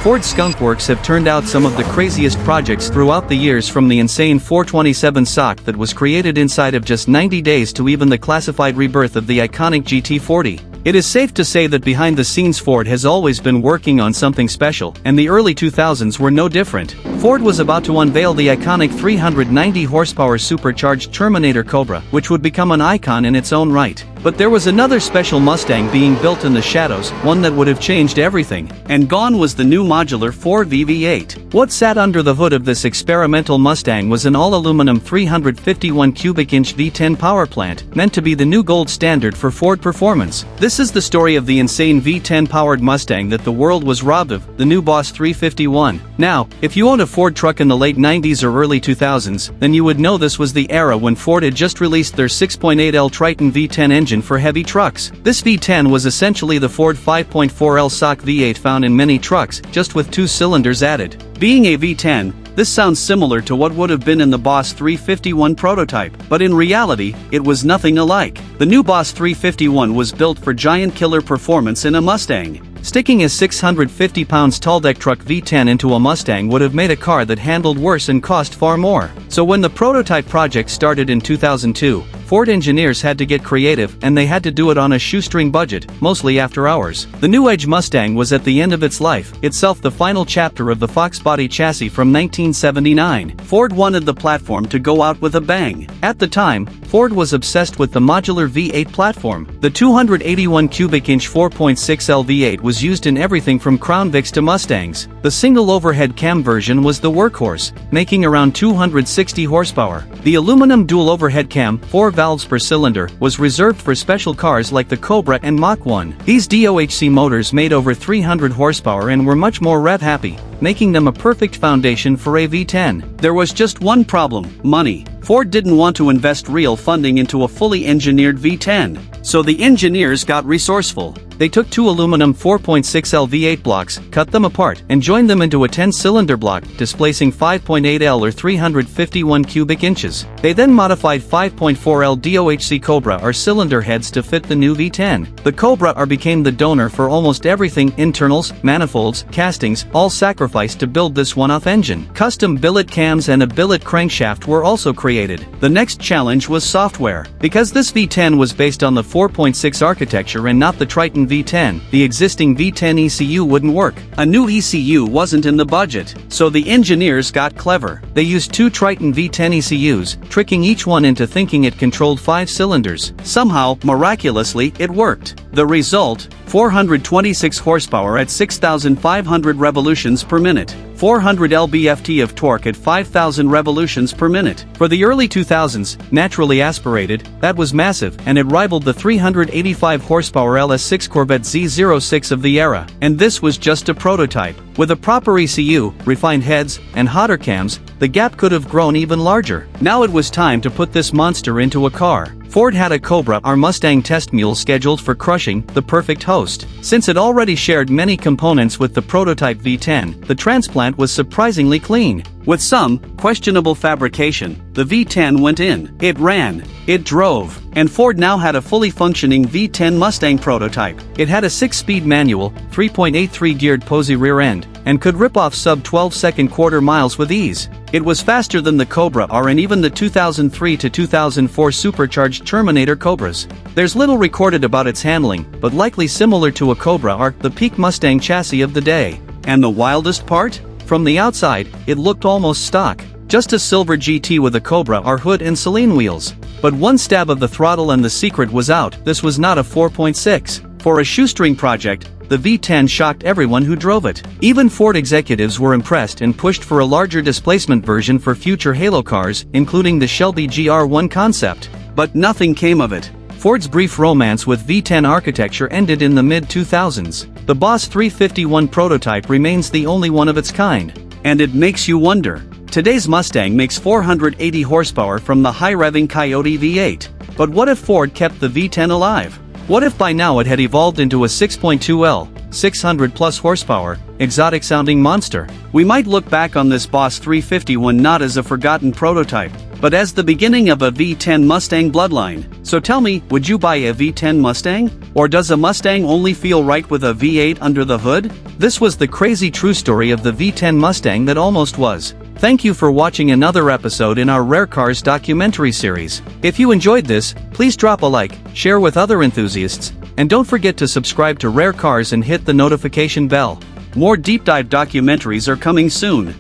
Ford Skunk Works have turned out some of the craziest projects throughout the years, from the insane 427 SOC that was created inside of just 90 days to even the classified rebirth of the iconic GT40. It is safe to say that behind the scenes Ford has always been working on something special, and the early 2000s were no different. Ford was about to unveil the iconic 390 horsepower supercharged Terminator Cobra, which would become an icon in its own right. But there was another special Mustang being built in the shadows, one that would have changed everything. And gone was the new modular Ford V8. What sat under the hood of this experimental Mustang was an all-aluminum 351 cubic inch V10 power plant, meant to be the new gold standard for Ford performance. This is the story of the insane V10 powered Mustang that the world was robbed of, the new Boss 351. Now, if you owned a Ford truck in the late 90s or early 2000s, then you would know this was the era when Ford had just released their 6.8L Triton V10 engine for heavy trucks. This V10 was essentially the Ford 5.4L SOC V8 found in many trucks, just with 2 cylinders added. Being a V10, this sounds similar to what would have been in the Boss 351 prototype, but in reality, it was nothing alike. The new Boss 351 was built for giant killer performance in a Mustang. Sticking a 650 pounds tall deck truck V10 into a Mustang would have made a car that handled worse and cost far more. So when the prototype project started in 2002, Ford engineers had to get creative, and they had to do it on a shoestring budget, mostly after hours. The new Edge Mustang was at the end of its life, itself the final chapter of the Fox body chassis from 1979. Ford wanted the platform to go out with a bang. At the time, Ford was obsessed with the modular V8 platform. The 281 cubic inch 4.6L V8 was used in everything from Crown Vics to Mustangs. The single overhead cam version was the workhorse, making around 260 horsepower. The aluminum dual overhead cam, 4 valves per cylinder, was reserved for special cars like the Cobra and Mach 1. These DOHC motors made over 300 horsepower and were much more rev-happy, making them a perfect foundation for a V10. There was just one problem: money. Ford didn't want to invest real funding into a fully engineered V10. So the engineers got resourceful. They took 2 aluminum 4.6L V8 blocks, cut them apart, and joined them into a 10-cylinder block, displacing 5.8L or 351 cubic inches. They then modified 5.4L DOHC Cobra R cylinder heads to fit the new V10. The Cobra R became the donor for almost everything: internals, manifolds, castings, all sacrificed to build this one-off engine. Custom billet cams and a billet crankshaft were also created. The next challenge was software. Because this V10 was based on the 4.6 architecture and not the Triton V10, the existing V10 ECU wouldn't work. A new ECU wasn't in the budget, so the engineers got clever. They used 2 Triton V10 ECUs, tricking each one into thinking it controlled 5 cylinders. Somehow, miraculously, it worked. The result: 426 horsepower at 6,500 revolutions per minute. 400 lb-ft of torque at 5,000 revolutions per minute. For the early 2000s, naturally aspirated, that was massive, and it rivaled the 385 horsepower LS6 Corvette Z06 of the era. And this was just a prototype. With a proper ECU, refined heads, and hotter cams, the gap could have grown even larger. Now it was time to put this monster into a car. Ford had a Cobra R Mustang test mule scheduled for crushing, the perfect host. Since it already shared many components with the prototype V10, the transplant was surprisingly clean. With some questionable fabrication, the V10 went in. It ran. It drove. And Ford now had a fully functioning V10 Mustang prototype. It had a 6-speed manual, 3.83 geared Posey rear end, and could rip off sub-12-second quarter miles with ease. It was faster than the Cobra R and even the 2003 to 2004 supercharged Terminator Cobras. There's little recorded about its handling, but likely similar to a Cobra R, the peak Mustang chassis of the day. And the wildest part? From the outside, it looked almost stock. Just a silver GT with a Cobra R hood and Celine wheels. But one stab of the throttle and the secret was out: this was not a 4.6. For a shoestring project, the V10 shocked everyone who drove it. Even Ford executives were impressed and pushed for a larger displacement version for future Halo cars, including the Shelby GR1 concept. But nothing came of it. Ford's brief romance with V10 architecture ended in the mid-2000s. The Boss 351 prototype remains the only one of its kind. And it makes you wonder. Today's Mustang makes 480 horsepower from the high-revving Coyote V8. But what if Ford kept the V10 alive? What if by now it had evolved into a 6.2L, 600-plus horsepower, exotic-sounding monster? We might look back on this Boss 351 not as a forgotten prototype, but as the beginning of a V10 Mustang bloodline. So tell me, would you buy a V10 Mustang? Or does a Mustang only feel right with a V8 under the hood? This was the crazy true story of the V10 Mustang that almost was. Thank you for watching another episode in our Rare Cars documentary series. If you enjoyed this, please drop a like, share with other enthusiasts, and don't forget to subscribe to Rare Cars and hit the notification bell. More deep dive documentaries are coming soon.